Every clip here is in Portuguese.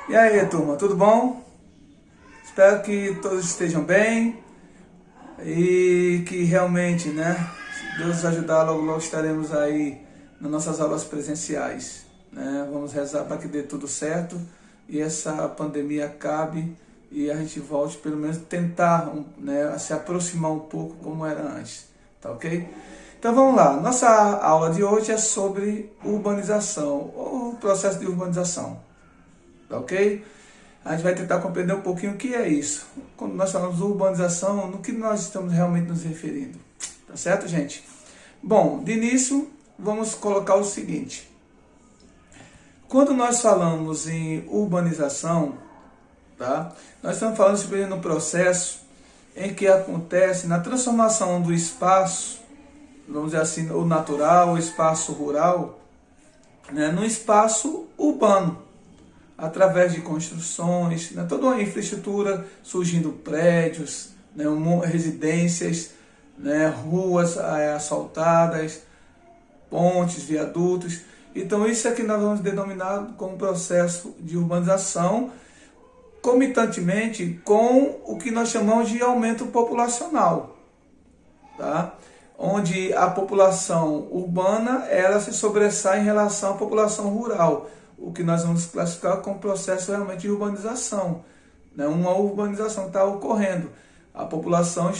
E aí, turma, tudo bom? Espero que todos estejam bem e que realmente, se Deus nos ajudar, logo logo estaremos aí nas nossas aulas presenciais, né? Vamos rezar para que dê tudo certo e essa pandemia acabe e a gente volte, pelo menos tentar, se aproximar um pouco como era antes, tá ok? Então vamos lá, nossa aula de hoje é sobre urbanização, ou o processo de urbanização, tá ok? A gente vai tentar compreender um pouquinho o que é isso. Quando nós falamos de urbanização, no que nós estamos realmente nos referindo. Tá certo, gente? Bom, de início, vamos colocar o seguinte. Quando nós falamos em urbanização, tá? Nós estamos falando sobre um processo em que acontece na transformação do espaço, vamos dizer assim, o natural, o espaço rural, num espaço urbano, através de construções, toda uma infraestrutura, surgindo prédios, residências, ruas asfaltadas, pontes, viadutos. Então isso é que nós vamos denominar como processo de urbanização, comitantemente com o que nós chamamos de aumento populacional, tá? Onde a população urbana ela se sobressai em relação à população rural, o que nós vamos classificar como processo realmente de urbanização, uma urbanização está ocorrendo. A população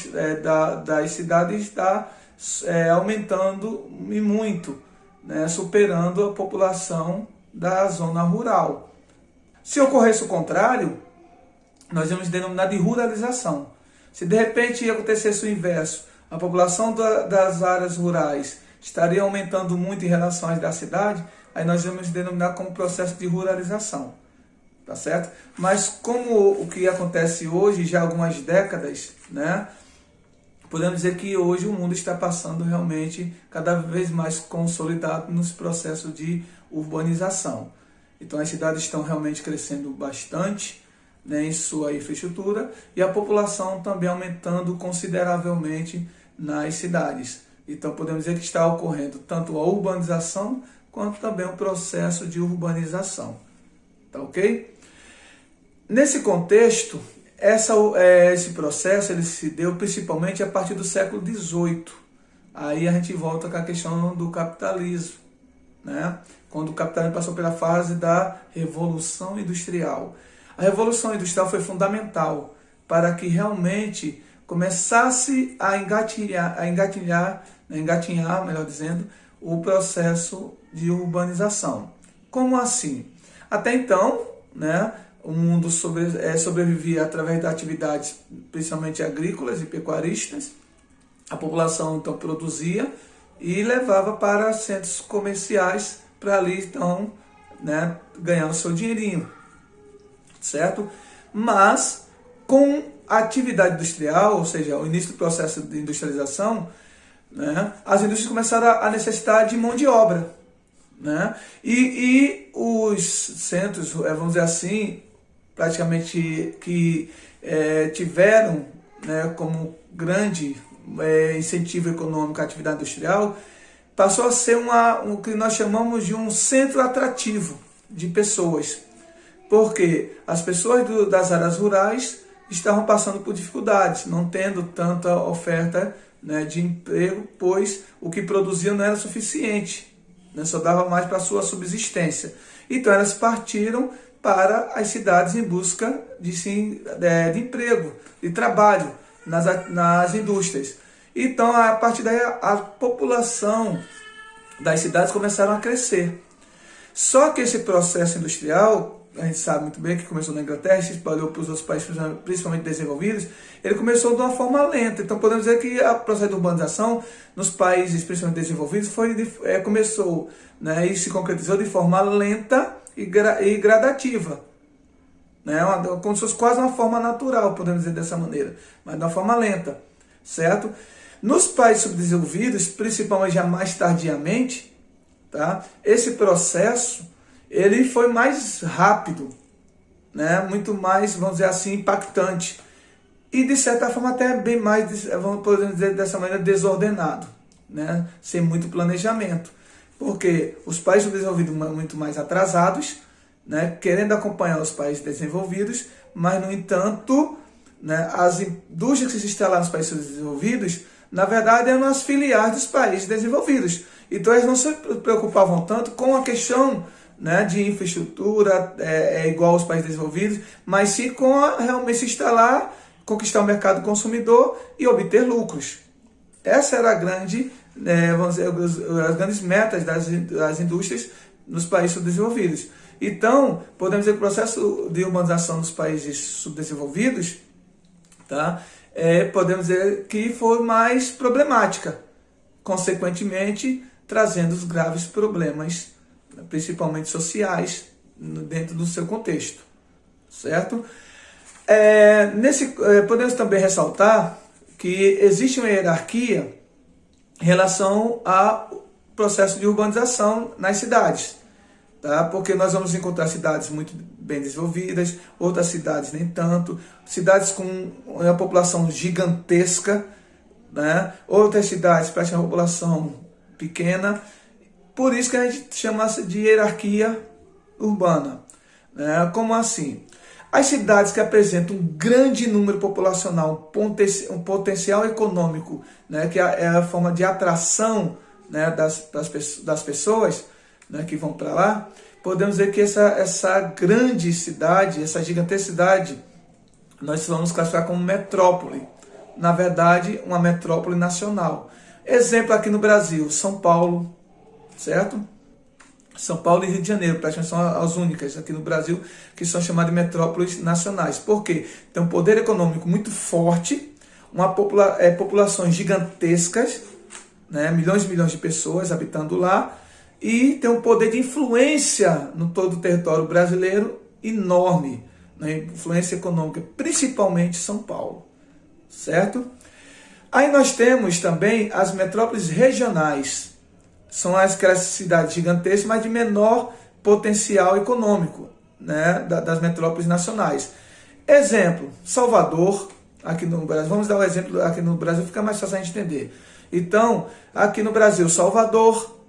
das cidades está aumentando e muito, superando a população da zona rural. Se ocorresse o contrário, nós vamos denominar de ruralização. Se de repente acontecesse o inverso, a população das áreas rurais estaria aumentando muito em relação às da cidade, aí nós vamos denominar como processo de ruralização, tá certo? Mas como o que acontece hoje, já há algumas décadas, podemos dizer que hoje o mundo está passando realmente cada vez mais consolidado nos processos de urbanização. Então as cidades estão realmente crescendo bastante, em sua infraestrutura e a população também aumentando consideravelmente nas cidades. Então podemos dizer que está ocorrendo tanto a urbanização quanto também o processo de urbanização. Tá ok? Nesse contexto, esse processo ele se deu principalmente a partir do século XVIII. Aí a gente volta com a questão do capitalismo, quando o capitalismo passou pela fase da Revolução Industrial. A Revolução Industrial foi fundamental para que realmente começasse a engatinhar, melhor dizendo, o processo de urbanização. Como assim? Até então, o mundo sobrevivia através de atividades principalmente agrícolas e pecuaristas. A população então produzia e levava para centros comerciais para ali então ganhar o seu dinheirinho, certo? Mas com a atividade industrial, ou seja, o início do processo de industrialização, as indústrias começaram a necessitar de mão de obra. E os centros, vamos dizer assim, praticamente que tiveram como grande incentivo econômico a atividade industrial, passou a ser o que nós chamamos de um centro atrativo de pessoas. Porque as pessoas das áreas rurais estavam passando por dificuldades, não tendo tanta oferta de emprego, pois o que produziam não era suficiente, só dava mais para a sua subsistência. Então elas partiram para as cidades em busca de emprego, de trabalho nas indústrias. Então a partir daí a população das cidades começaram a crescer. Só que esse processo industrial, a gente sabe muito bem que começou na Inglaterra, se espalhou para os outros países, principalmente desenvolvidos, ele começou de uma forma lenta. Então podemos dizer que o processo de urbanização nos países, principalmente desenvolvidos, começou e se concretizou de forma lenta e gradativa. Como se fosse quase uma forma natural, podemos dizer dessa maneira, mas de uma forma lenta, certo? Nos países subdesenvolvidos, principalmente já mais tardiamente, esse processo ele foi mais rápido, muito mais, vamos dizer assim, impactante. E de certa forma até bem mais, podemos dizer dessa maneira, desordenado, sem muito planejamento. Porque os países desenvolvidos muito mais atrasados, né, querendo acompanhar os países desenvolvidos, mas, no entanto, né, as indústrias que se instalaram nos países desenvolvidos, na verdade, eram as filiais dos países desenvolvidos. Então, eles não se preocupavam tanto com a questão, né, de infraestrutura, igual aos países desenvolvidos, mas sim com realmente se instalar, conquistar o mercado consumidor e obter lucros. Essa era a grande, vamos dizer, as grandes metas das indústrias nos países subdesenvolvidos. Então, podemos dizer que o processo de urbanização dos países subdesenvolvidos, tá, podemos dizer que foi mais problemática, consequentemente trazendo os graves problemas, principalmente sociais, dentro do seu contexto, certo? Podemos também ressaltar que existe uma hierarquia em relação ao processo de urbanização nas cidades, tá? Porque nós vamos encontrar cidades muito bem desenvolvidas, outras cidades nem tanto, cidades com uma população gigantesca, né? Outras cidades para uma população pequena. Por isso que a gente chama de hierarquia urbana, né? Como assim? As cidades que apresentam um grande número populacional, um potencial econômico, né, que é a forma de atração, né, das pessoas, né, que vão para lá, podemos dizer que essa grande cidade, essa gigantesca cidade, nós vamos classificar como metrópole. Na verdade, uma metrópole nacional. Exemplo aqui no Brasil, São Paulo, certo? São Paulo e Rio de Janeiro, praticamente são as únicas aqui no Brasil que são chamadas de metrópoles nacionais. Por quê? Tem um poder econômico muito forte, populações gigantescas, né? Milhões e milhões de pessoas habitando lá, e tem um poder de influência no todo o território brasileiro enorme, né? Influência econômica, principalmente São Paulo, certo? Aí nós temos também as metrópoles regionais. São aquelas cidades gigantescas, mas de menor potencial econômico, né, das metrópoles nacionais. Exemplo, Salvador, aqui no Brasil. Vamos dar um exemplo aqui no Brasil, fica mais fácil a gente entender. Então, aqui no Brasil, Salvador,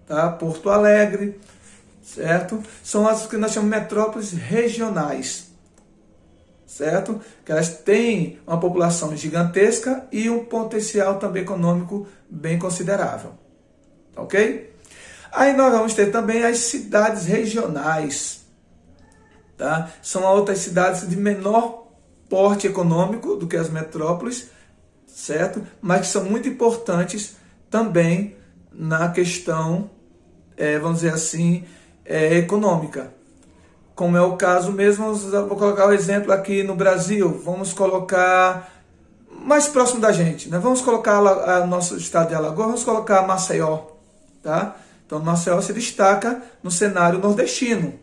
tá, Porto Alegre, certo? São as que nós chamamos de metrópoles regionais, certo? Que elas têm uma população gigantesca e um potencial também econômico bem considerável. Ok? Aí nós vamos ter também as cidades regionais, tá? São outras cidades de menor porte econômico do que as metrópoles, certo? Mas que são muito importantes também na questão, vamos dizer assim, econômica. Como é o caso mesmo, vou colocar o exemplo aqui no Brasil, vamos colocar mais próximo da gente, né? Vamos colocar o nosso estado de Alagoas, vamos colocar Maceió. Tá? Então, Maceió se destaca no cenário nordestino,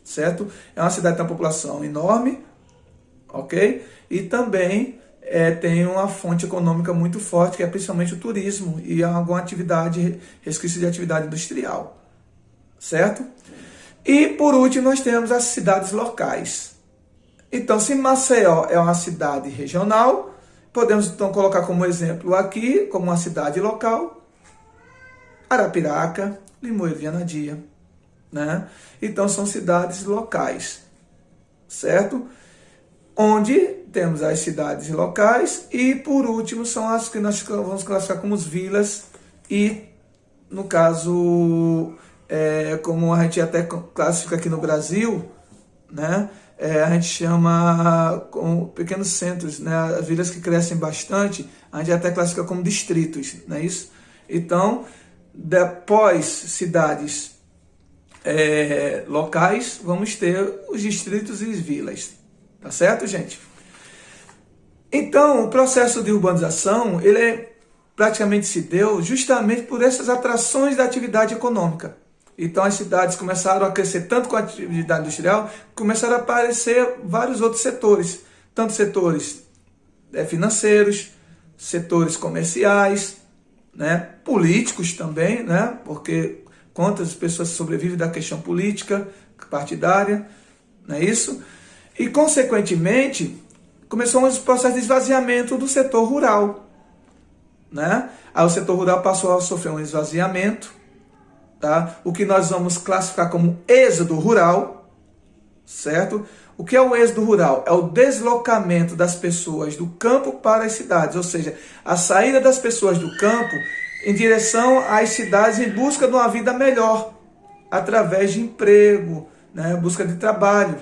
certo? É uma cidade que tem uma população enorme, ok? E também tem uma fonte econômica muito forte, que é principalmente o turismo e alguma atividade, resquício de atividade industrial, certo? E, por último, nós temos as cidades locais. Então, se Maceió é uma cidade regional, podemos então colocar como exemplo aqui, como uma cidade local, Arapiraca, Limoeiro de Anadia, né? Então são cidades locais, certo? Onde temos as cidades locais e, por último, são as que nós vamos classificar como vilas e, no caso, como a gente até classifica aqui no Brasil, né? A gente chama com pequenos centros, né? As vilas que crescem bastante, a gente até classifica como distritos, não é isso? Então, depois cidades locais, vamos ter os distritos e as vilas. Tá certo, gente? Então, o processo de urbanização, ele praticamente se deu justamente por essas atrações da atividade econômica. Então, as cidades começaram a crescer tanto com a atividade industrial, começaram a aparecer vários outros setores. Tanto setores financeiros, setores comerciais, né, políticos também, né, porque quantas pessoas sobrevivem da questão política, partidária, não é isso? E, consequentemente, começou um processo de esvaziamento do setor rural, né? Aí o setor rural passou a sofrer um esvaziamento, tá? O que nós vamos classificar como êxodo rural, certo? O que é o êxodo rural? É o deslocamento das pessoas do campo para as cidades, ou seja, a saída das pessoas do campo em direção às cidades em busca de uma vida melhor, através de emprego, né, busca de trabalho.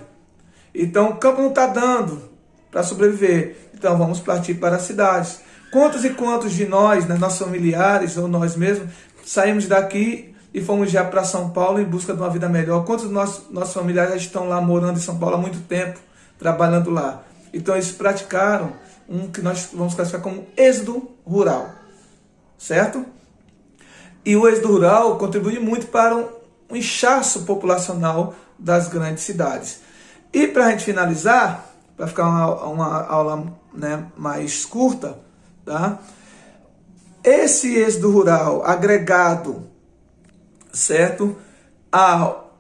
Então o campo não está dando para sobreviver, então vamos partir para as cidades. Quantos e quantos de nós, né, nossos familiares ou nós mesmos, saímos daqui e fomos já para São Paulo em busca de uma vida melhor? Quantos dos nossos familiares já estão lá morando em São Paulo há muito tempo, trabalhando lá? Então eles praticaram um que nós vamos classificar como êxodo rural, certo? E o êxodo rural contribui muito para um inchaço populacional das grandes cidades. E para a gente finalizar, para ficar uma aula, né, mais curta, tá? Esse êxodo rural agregado, certo, ao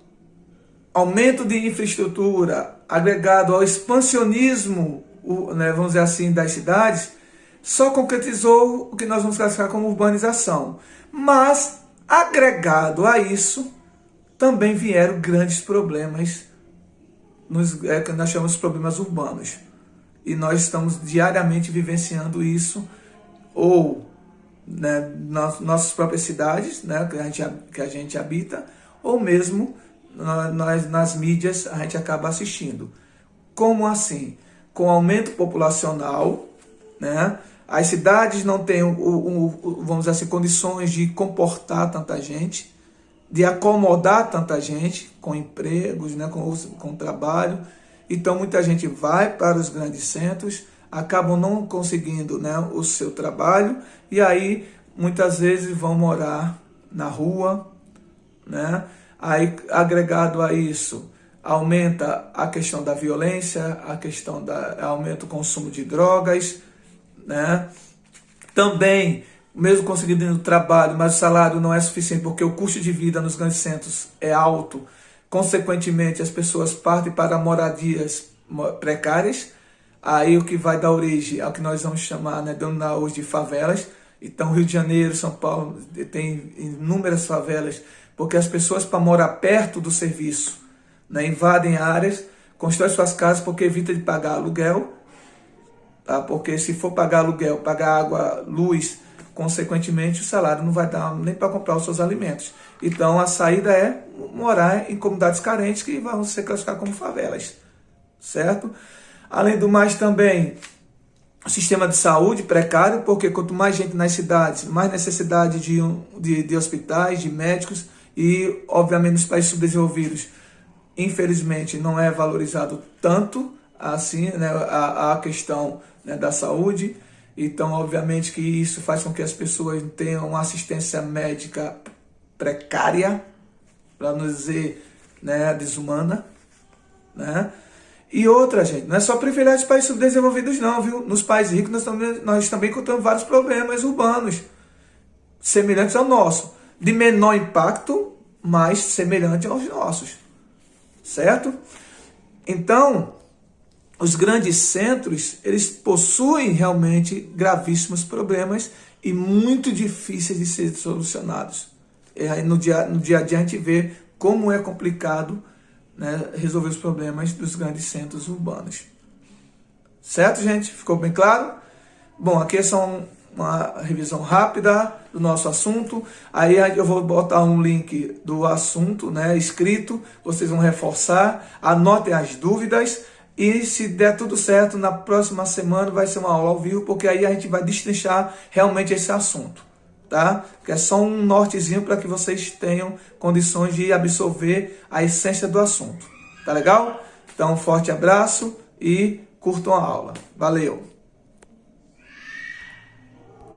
aumento de infraestrutura, agregado ao expansionismo, né, vamos dizer assim, das cidades, só concretizou o que nós vamos classificar como urbanização. Mas, agregado a isso, também vieram grandes problemas, que nós chamamos de problemas urbanos. E nós estamos diariamente vivenciando isso, ou, né, nas nossas próprias cidades, né, que a gente habita, ou mesmo nas mídias a gente acaba assistindo. Como assim? Com o aumento populacional, né, as cidades não têm, vamos dizer assim, condições de comportar tanta gente, de acomodar tanta gente com empregos, né, com trabalho. Então muita gente vai para os grandes centros, acabam não conseguindo, né, o seu trabalho, e aí muitas vezes vão morar na rua, né? Aí, agregado a isso, aumenta a questão da violência, aumenta o consumo de drogas, né? Também, mesmo conseguindo trabalho, mas o salário não é suficiente porque o custo de vida nos grandes centros é alto. Consequentemente, as pessoas partem para moradias precárias. Aí o que vai dar origem ao que nós vamos chamar, né, denominar hoje de favelas. Então, Rio de Janeiro, São Paulo tem inúmeras favelas, porque as pessoas, para morar perto do serviço, né, invadem áreas, constroem suas casas porque evita de pagar aluguel, tá? Porque se for pagar aluguel, pagar água, luz, consequentemente o salário não vai dar nem para comprar os seus alimentos. Então a saída é morar em comunidades carentes que vão ser classificadas como favelas, certo? Além do mais também, o sistema de saúde precário, porque quanto mais gente nas cidades, mais necessidade de hospitais, de médicos, e obviamente nos países subdesenvolvidos, infelizmente, não é valorizado tanto assim, né, a questão, né, da saúde. Então, obviamente que isso faz com que as pessoas tenham uma assistência médica precária, para não dizer, né, desumana, né? E outra, gente, não é só privilégio dos países subdesenvolvidos não, viu? Nos países ricos nós também encontramos vários problemas urbanos, semelhantes ao nosso, de menor impacto, mas semelhante aos nossos, certo? Então, os grandes centros, eles possuem realmente gravíssimos problemas e muito difíceis de ser solucionados. E aí no dia a dia a gente vê como é complicado, né, resolver os problemas dos grandes centros urbanos. Certo, gente? Ficou bem claro? Bom, aqui é só uma revisão rápida do nosso assunto. Aí eu vou botar um link do assunto, né, escrito. Vocês vão reforçar, anotem as dúvidas. E se der tudo certo, na próxima semana vai ser uma aula ao vivo, porque aí a gente vai destrinchar realmente esse assunto, tá? Que é só um nortezinho para que vocês tenham condições de absorver a essência do assunto. Tá legal? Então, um forte abraço e curtam a aula. Valeu!